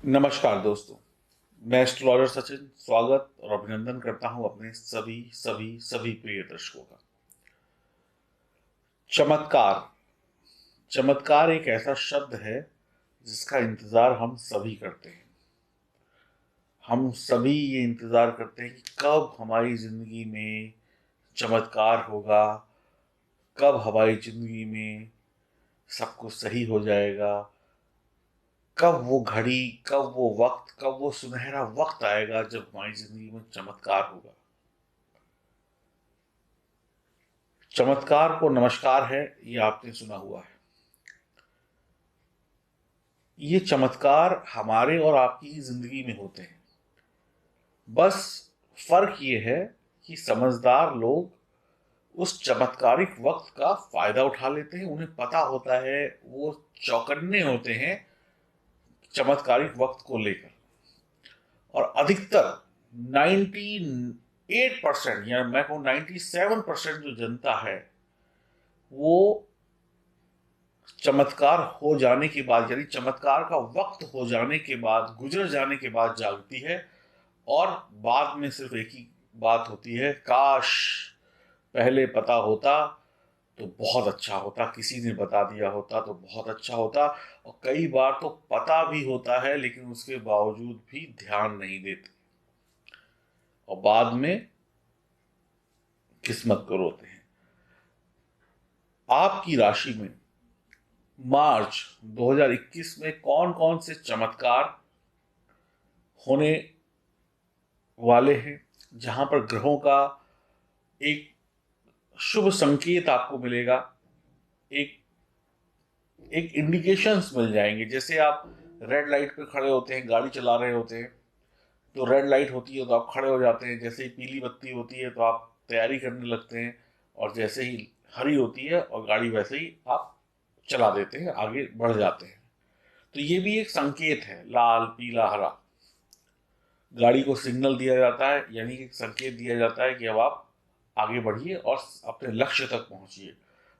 नमस्कार दोस्तों, मैं एस्ट्रोलॉजर सचिन स्वागत और अभिनंदन करता हूं अपने सभी सभी सभी प्रिय दर्शकों का। चमत्कार। चमत्कार एक ऐसा शब्द है जिसका इंतजार हम सभी करते हैं। हम सभी ये इंतजार करते हैं कि कब हमारी जिंदगी में चमत्कार होगा, कब हमारी जिंदगी में सब कुछ सही हो जाएगा, कब वो घड़ी, कब वो वक्त, कब वो सुनहरा वक्त आएगा जब हमारी जिंदगी में चमत्कार होगा। चमत्कार को नमस्कार है, ये आपने सुना हुआ है। ये चमत्कार हमारे और आपकी जिंदगी में होते हैं। बस फर्क ये है कि समझदार लोग उस चमत्कारिक वक्त का फायदा उठा लेते हैं। उन्हें पता होता है, वो चौकन्ने होते हैं चमत्कारिक वक्त को लेकर। और अधिकतर 98% या मैं कहूँ 97% जो जनता है वो चमत्कार हो जाने के बाद, यानी चमत्कार का वक्त हो जाने के बाद, गुजर जाने के बाद जागती है। और बाद में सिर्फ एक ही बात होती है, काश पहले पता होता तो बहुत अच्छा होता, किसी ने बता दिया होता तो बहुत अच्छा होता। और कई बार तो पता भी होता है लेकिन उसके बावजूद भी ध्यान नहीं देते और बाद में किस्मत को रोते हैं। आपकी राशि में मार्च 2021 में कौन कौन से चमत्कार होने वाले हैं, जहां पर ग्रहों का एक शुभ संकेत आपको मिलेगा, एक एक इंडिकेशंस मिल जाएंगे। जैसे आप रेड लाइट पे खड़े होते हैं, गाड़ी चला रहे होते हैं, तो रेड लाइट होती है तो आप खड़े हो जाते हैं। जैसे ही पीली बत्ती होती है तो आप तैयारी करने लगते हैं, और जैसे ही हरी होती है और गाड़ी वैसे ही आप चला देते हैं, आगे बढ़ जाते हैं। तो ये भी एक संकेत है, लाल पीला हरा। गाड़ी को सिग्नल दिया जाता है, यानी कि संकेत दिया जाता है कि अब आप आगे बढ़िए और अपने लक्ष्य तक पहुंचिए।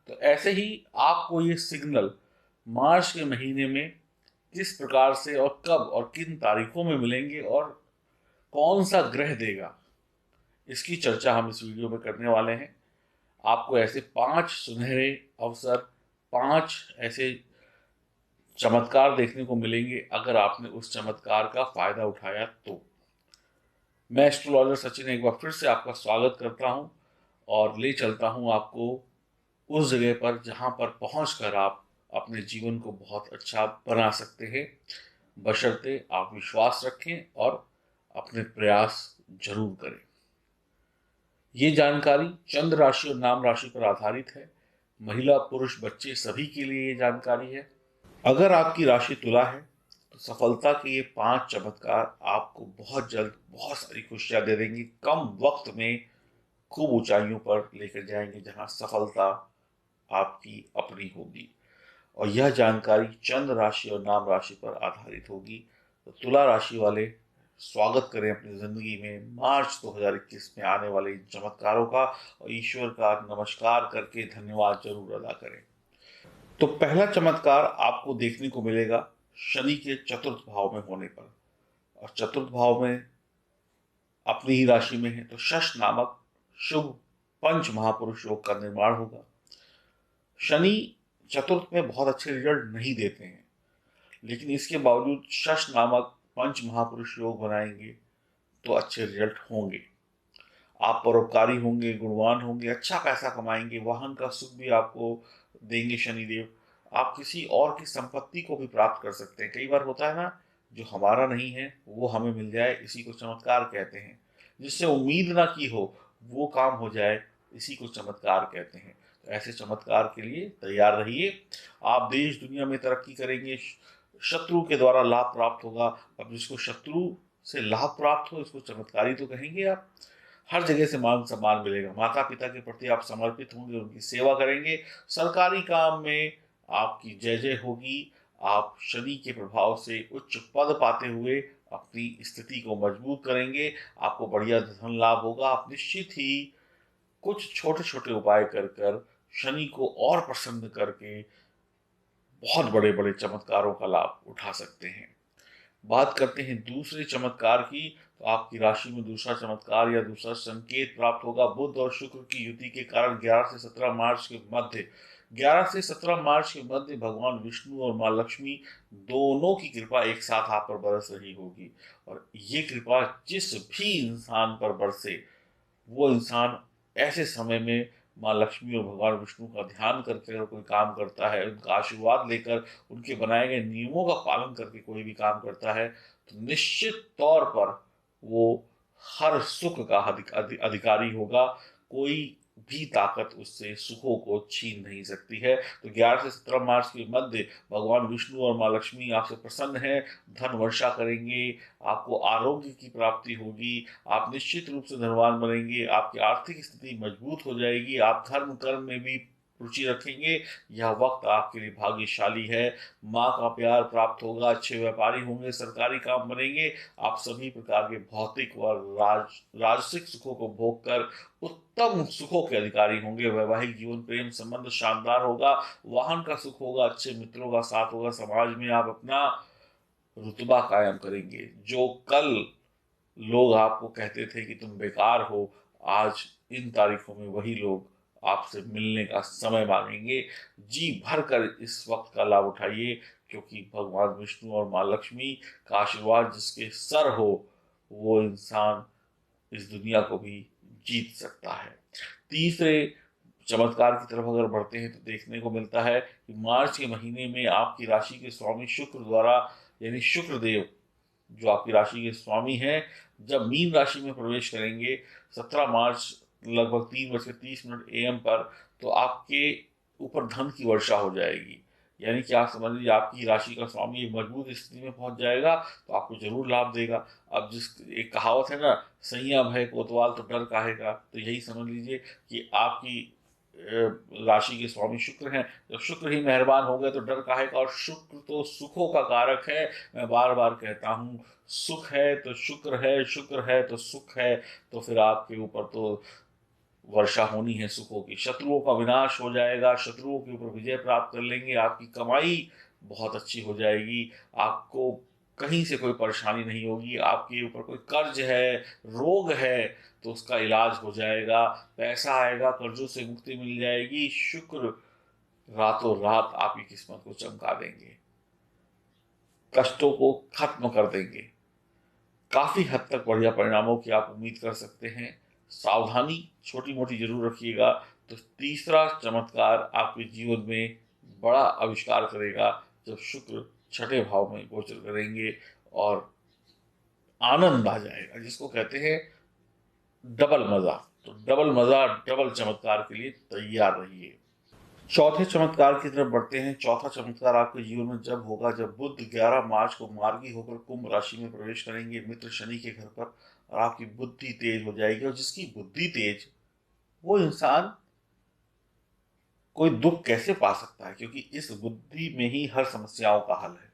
तो ऐसे ही आपको ये सिग्नल मार्च के महीने में किस प्रकार से और कब और किन तारीखों में मिलेंगे और कौन सा ग्रह देगा, इसकी चर्चा हम इस वीडियो में करने वाले हैं। आपको ऐसे 5 सुनहरे अवसर, 5 ऐसे चमत्कार देखने को मिलेंगे अगर आपने उस चमत्कार का फायदा उठाया तो। मैं एस्ट्रोलॉजर सचिन एक बार फिर से आपका स्वागत करता हूं और ले चलता हूं आपको उस जगह पर जहां पर पहुंचकर आप अपने जीवन को बहुत अच्छा बना सकते हैं, बशर्ते आप विश्वास रखें और अपने प्रयास जरूर करें। ये जानकारी चंद्र राशि और नाम राशि पर आधारित है। महिला पुरुष बच्चे सभी के लिए ये जानकारी है। अगर आपकी राशि तुला है तो सफलता के ये 5 चमत्कार आपको बहुत जल्द बहुत सारी खुशियां दे देंगी, कम वक्त में खूब ऊंचाइयों पर लेकर जाएंगे जहां सफलता आपकी अपनी होगी। और यह जानकारी चंद्र राशि और नाम राशि पर आधारित होगी। तो तुला राशि वाले स्वागत करें अपनी जिंदगी में मार्च 2021 में आने वाले इन चमत्कारों का, और ईश्वर का नमस्कार करके धन्यवाद जरूर अदा करें। तो पहला चमत्कार आपको देखने को मिलेगा शनि के चतुर्थ भाव में होने पर। और चतुर्थ भाव में अपनी ही राशि में है तो शश नामक शुभ पंच महापुरुष योग का निर्माण होगा। शनि चतुर्थ में बहुत अच्छे रिजल्ट नहीं देते हैं, लेकिन इसके बावजूद शश नामक पंच महापुरुष योग बनाएंगे तो अच्छे रिजल्ट होंगे। आप परोपकारी होंगे, गुणवान होंगे, अच्छा पैसा कमाएंगे, वाहन का सुख भी आपको देंगे शनिदेव। आप किसी और की संपत्ति को भी प्राप्त कर सकते हैं। कई बार होता है ना, जो हमारा नहीं है वो हमें मिल जाए, इसी को चमत्कार कहते हैं। जिससे उम्मीद ना की हो वो काम हो जाए, इसी को चमत्कार कहते हैं। तो ऐसे चमत्कार के लिए तैयार रहिए। आप देश दुनिया में तरक्की करेंगे, शत्रु के द्वारा लाभ प्राप्त होगा। अब जिसको शत्रु से लाभ प्राप्त हो इसको चमत्कारी तो कहेंगे आप। हर जगह से मान सम्मान मिलेगा, माता पिता के प्रति आप समर्पित होंगे, उनकी सेवा करेंगे, सरकारी काम में आपकी जय जय होगी। आप शनि के प्रभाव से उच्च पद पाते हुए अपनी स्थिति को मजबूत करेंगे। आपको बढ़िया धन लाभ होगा। आप निश्चित ही कुछ छोटे छोटे उपाय कर कर शनि को और प्रसन्न करके बहुत बड़े बड़े चमत्कारों का लाभ उठा सकते हैं। बात करते हैं दूसरे चमत्कार की, तो आपकी राशि में दूसरा चमत्कार या दूसरा संकेत प्राप्त होगा। बुध और शुक्र की युति के कारण 11 से 17 मार्च के मध्य 11 से 17 मार्च के मध्य भगवान विष्णु और माँ लक्ष्मी दोनों की कृपा एक साथ आप पर बरस रही होगी। और ये कृपा जिस भी इंसान पर बरसे, वो इंसान ऐसे समय में माँ लक्ष्मी और भगवान विष्णु का ध्यान करके अगर कोई काम करता है, उनका आशीर्वाद लेकर, उनके बनाए गए नियमों का पालन करके कोई भी काम करता है, तो निश्चित तौर पर वो हर सुख का अधिकारी होगा। कोई भी ताकत उससे सुखों को छीन नहीं सकती है। तो 11 से 17 मार्च के मध्य भगवान विष्णु और माँ लक्ष्मी आपसे प्रसन्न है, धन वर्षा करेंगे, आपको आरोग्य की प्राप्ति होगी, आप निश्चित रूप से धनवान बनेंगे, आपकी आर्थिक स्थिति मजबूत हो जाएगी, आप धर्म कर्म में भी रुचि रखेंगे। यह वक्त आपके लिए भाग्यशाली है। माँ का प्यार प्राप्त होगा, अच्छे व्यापारी होंगे, सरकारी काम बनेंगे, आप सभी प्रकार के भौतिक और राजसिक सुखों को भोग कर उत्तम सुखों के अधिकारी होंगे। वैवाहिक जीवन प्रेम संबंध शानदार होगा, वाहन का सुख होगा, अच्छे मित्रों का साथ होगा, समाज में आप अपना रुतबा कायम करेंगे। जो कल लोग आपको कहते थे कि तुम बेकार हो, आज इन तारीखों में वही लोग आपसे मिलने का समय मांगेंगे। जी भर कर इस वक्त का लाभ उठाइए, क्योंकि भगवान विष्णु और माँ लक्ष्मी का आशीर्वाद जिसके सर हो, वो इंसान इस दुनिया को भी जीत सकता है। तीसरे चमत्कार की तरफ अगर बढ़ते हैं, तो देखने को मिलता है कि मार्च के महीने में आपकी राशि के स्वामी शुक्र द्वारा, यानी शुक्र देव जो आपकी राशि के स्वामी हैं, जब मीन राशि में प्रवेश करेंगे 17 मार्च लगभग 3:30 AM पर, तो आपके ऊपर धन की वर्षा हो जाएगी। यानी कि आप समझ लीजिए आपकी राशि का स्वामी एक मजबूत स्थिति में पहुंच जाएगा, तो आपको जरूर लाभ देगा। अब जिस एक कहावत है ना, सैया भय कोतवाल तो डर काहे का, तो यही समझ लीजिए कि आपकी राशि के स्वामी शुक्र हैं। जब शुक्र ही मेहरबान हो गए तो डर काहे का। और शुक्र तो सुखों का कारक है। मैं बार बार कहता हूँ, सुख है तो शुक्र है, शुक्र है तो सुख है। तो फिर आपके ऊपर तो वर्षा होनी है सुखों की। शत्रुओं का विनाश हो जाएगा, शत्रुओं के ऊपर विजय प्राप्त कर लेंगे, आपकी कमाई बहुत अच्छी हो जाएगी, आपको कहीं से कोई परेशानी नहीं होगी, आपके ऊपर कोई कर्ज है, रोग है, तो उसका इलाज हो जाएगा, पैसा आएगा, कर्जों से मुक्ति मिल जाएगी। शुक्र रातों रात आपकी किस्मत को चमका देंगे, कष्टों को खत्म कर देंगे। काफी हद तक बढ़िया परिणामों की आप उम्मीद कर सकते हैं। सावधानी छोटी मोटी जरूर रखिएगा। तो तीसरा चमत्कार आपके जीवन में बड़ा आविष्कार करेगा, जब शुक्र छठे भाव में गोचर करेंगे और आनंद आ जाएगा, जिसको कहते हैं डबल मजा। तो डबल मजा, डबल चमत्कार के लिए तैयार रहिए। चौथे चमत्कार की तरफ बढ़ते हैं। चौथा चमत्कार आपके जीवन में जब होगा, जब बुध 11 मार्च को मार्गी होकर कुंभ राशि में प्रवेश करेंगे मित्र शनि के घर पर, और आपकी बुद्धि तेज हो जाएगी। और जिसकी बुद्धि तेज, वो इंसान कोई दुख कैसे पा सकता है, क्योंकि इस बुद्धि में ही हर समस्याओं का हल है।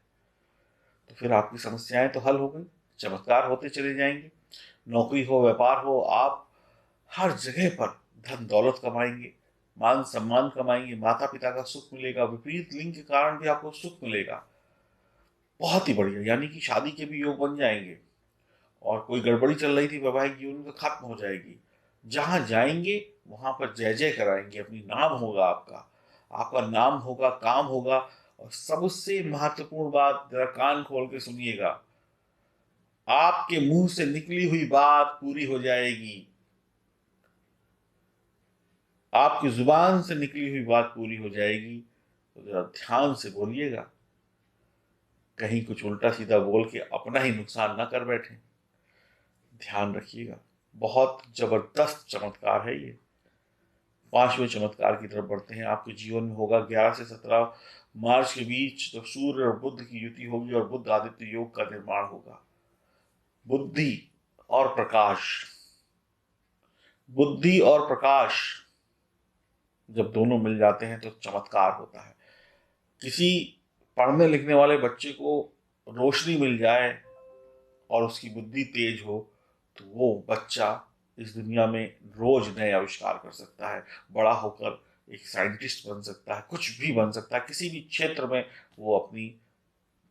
तो फिर आपकी समस्याएं तो हल हो गई, चमत्कार होते चले जाएंगे। नौकरी हो, व्यापार हो, आप हर जगह पर धन दौलत कमाएंगे, मान सम्मान कमाएंगे, माता पिता का सुख मिलेगा, विपरीत लिंग के कारण भी आपको सुख मिलेगा। बहुत ही बढ़िया, यानी कि शादी के भी योग बन जाएंगे। और कोई गड़बड़ी चल रही थी वैवाहिक जीवन में, खत्म हो जाएगी। जहां जाएंगे वहां पर जय जय कराएंगे, अपनी नाम होगा आपका, आपका नाम होगा, काम होगा। और सबसे महत्वपूर्ण बात, जरा कान खोल के सुनिएगा, आपके मुंह से निकली हुई बात पूरी हो जाएगी। आपकी जुबान से निकली हुई बात पूरी हो जाएगी। तो जरा ध्यान से बोलिएगा, कहीं कुछ उल्टा सीधा बोल के अपना ही नुकसान ना कर बैठे। ध्यान रखिएगा, बहुत जबरदस्त चमत्कार है ये। पांचवें चमत्कार की तरफ बढ़ते हैं। आपके जीवन में होगा 11 से 17 मार्च के बीच, जब सूर्य और बुध की युति होगी और बुध आदित्य योग का निर्माण होगा। बुद्धि और प्रकाश, बुद्धि और प्रकाश जब दोनों मिल जाते हैं तो चमत्कार होता है। किसी पढ़ने लिखने वाले बच्चे को रोशनी मिल जाए और उसकी बुद्धि तेज हो, तो वो बच्चा इस दुनिया में रोज नए आविष्कार कर सकता है, बड़ा होकर एक साइंटिस्ट बन सकता है, कुछ भी बन सकता है, किसी भी क्षेत्र में वो अपनी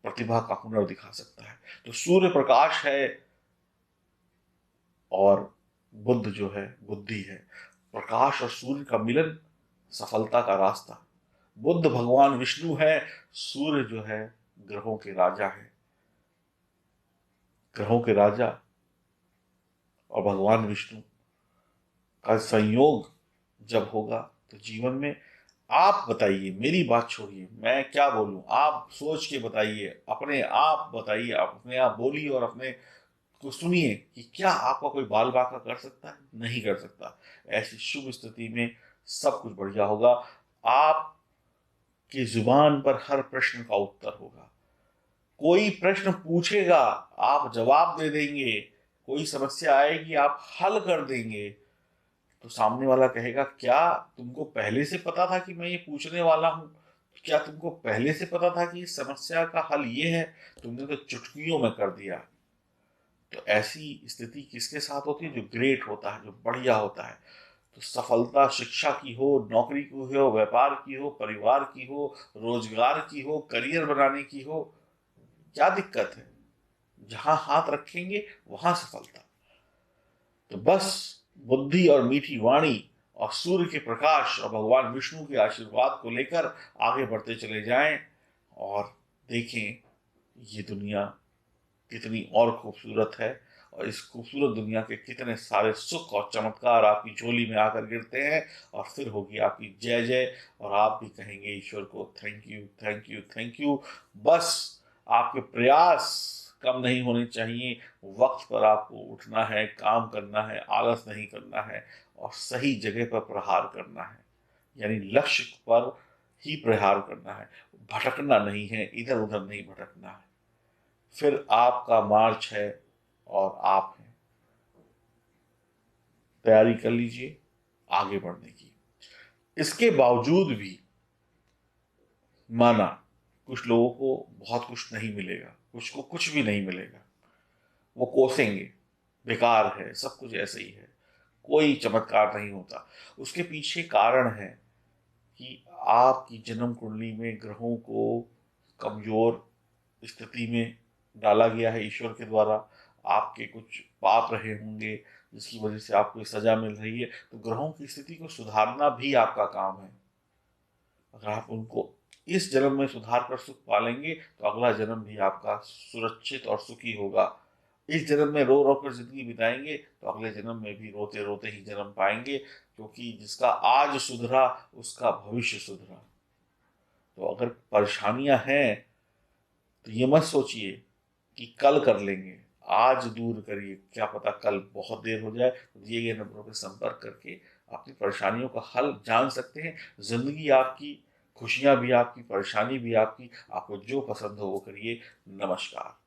प्रतिभा का हुनर दिखा सकता है। तो सूर्य प्रकाश है और बुद्ध जो है बुद्धि है। प्रकाश और सूर्य का मिलन सफलता का रास्ता। बुद्ध भगवान विष्णु है, सूर्य जो है ग्रहों के राजा है। ग्रहों के राजा और भगवान विष्णु का संयोग जब होगा तो जीवन में, आप बताइए, मेरी बात छोड़िए, मैं क्या बोलूं, आप सोच के बताइए, अपने आप बताइए, अपने आप बोलिए और अपने को सुनिए कि क्या आपका कोई बाल बांका कर सकता है? नहीं कर सकता। ऐसी शुभ स्थिति में सब कुछ बढ़िया होगा। आपकी जुबान पर हर प्रश्न का उत्तर होगा। कोई प्रश्न पूछेगा, आप जवाब दे देंगे। कोई समस्या आएगी, आप हल कर देंगे। तो सामने वाला कहेगा, क्या तुमको पहले से पता था कि मैं ये पूछने वाला हूं? क्या तुमको पहले से पता था कि इस समस्या का हल ये है? तुमने तो चुटकियों में कर दिया। तो ऐसी स्थिति किसके साथ होती है? जो ग्रेट होता है, जो बढ़िया होता है। तो सफलता शिक्षा की हो, नौकरी की हो, व्यापार की हो, परिवार की हो, रोजगार की हो, करियर बनाने की हो, क्या दिक्कत है? जहां हाथ रखेंगे वहां सफलता। तो बस बुद्धि और मीठी वाणी और सूर्य के प्रकाश और भगवान विष्णु के आशीर्वाद को लेकर आगे बढ़ते चले जाएं और देखें ये दुनिया कितनी और खूबसूरत है, और इस खूबसूरत दुनिया के कितने सारे सुख और चमत्कार आपकी झोली में आकर गिरते हैं। और फिर होगी आपकी जय जय, और आप भी कहेंगे ईश्वर को thank you, thank you, thank you. बस आपके प्रयास कम नहीं होने चाहिए। वक्त पर आपको उठना है, काम करना है, आलस नहीं करना है, और सही जगह पर प्रहार करना है। यानी लक्ष्य पर ही प्रहार करना है, भटकना नहीं है, इधर उधर नहीं भटकना है। फिर आपका मार्च है और आप हैं। तैयारी कर लीजिए आगे बढ़ने की। इसके बावजूद भी माना कुछ लोगों को बहुत कुछ नहीं मिलेगा, कुछ को कुछ भी नहीं मिलेगा, वो कोसेंगे, बेकार है, सब कुछ ऐसे ही है, कोई चमत्कार नहीं होता। उसके पीछे कारण है कि आपकी जन्म कुंडली में ग्रहों को कमजोर स्थिति में डाला गया है ईश्वर के द्वारा। आपके कुछ पाप रहे होंगे जिसकी वजह से आपको सजा मिल रही है। तो ग्रहों की स्थिति को सुधारना भी आपका काम है। अगर आप उनको इस जन्म में सुधार कर सुख पालेंगे तो अगला जन्म भी आपका सुरक्षित और सुखी होगा। इस जन्म में रो रो कर जिंदगी बिताएंगे तो अगले जन्म में भी रोते रोते ही जन्म पाएंगे, क्योंकि जिसका आज सुधरा उसका भविष्य सुधरा। तो अगर परेशानियां हैं तो ये मत सोचिए कि कल कर लेंगे, आज दूर करिए, क्या पता कल बहुत देर हो जाए। तो दिए गए नंबरों पर संपर्क करके अपनी परेशानियों का हल जान सकते हैं। जिंदगी आपकी, खुशियां भी आपकी, परेशानी भी आपकी। आपको जो पसंद हो वो करिए। नमस्कार।